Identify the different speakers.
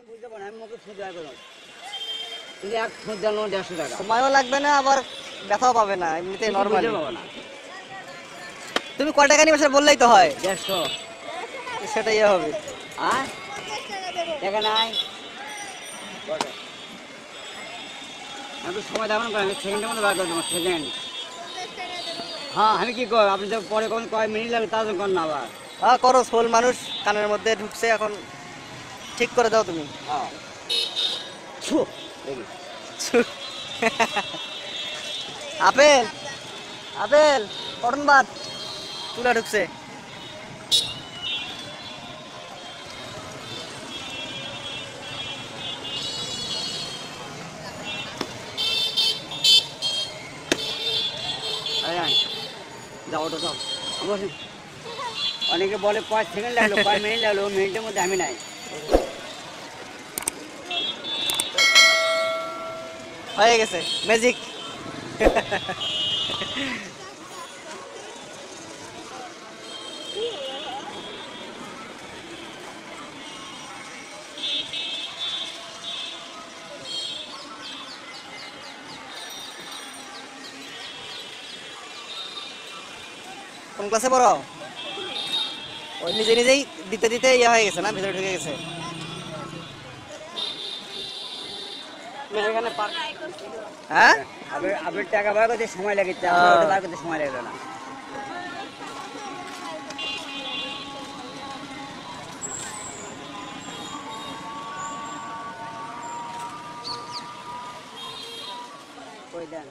Speaker 1: বুঝতে পারেন আমি মুখে ফুট করো যদি এক ফুট জানো 150 টাকা
Speaker 2: সময়ও লাগবে না আবার ব্যথাও পাবে না এমনিতে নরমালি
Speaker 1: পাবো না
Speaker 2: তুমি কয় টাকা নিবে সেটা বললেই তো হয়
Speaker 1: 150
Speaker 2: সেটাই হবে
Speaker 1: আর টাকা নাই আমি সময় দাম করেন সেকেন্ডের মধ্যে বার করে দেবো সেকেন্ড হ্যাঁ আমি কি কর আপনি তো পরে কখন কয় মিনিট লাগে তার কর না আবার
Speaker 2: হ্যাঁ করো শোল মানুষ কানের মধ্যে ঢুকছে এখন ঠিক করে দাও তুমি
Speaker 1: হ্যাঁ ছু দেখি
Speaker 2: আপেল আপেল কটন বাদ তুলা ঢুকছে
Speaker 1: যাও ওটা যাও বসে অনেকে বলে 5 সেকেন্ড লাগলো 5 মিনিট লাগলো মিনিটের মধ্যে আমি নাই
Speaker 2: হয়ে গেছে ম্যাজিক কোন ক্লাসে পড়ো ওই নিজে নিজেই দিতে দিতে ইয়ে হয়ে গেছে না ভিতরে ঢুকে গেছে
Speaker 1: এখানে
Speaker 2: হ্যাঁ
Speaker 1: আবার টাকা বার করতে সময় লাগে বার করতে সময় লাগলো না ওই দেন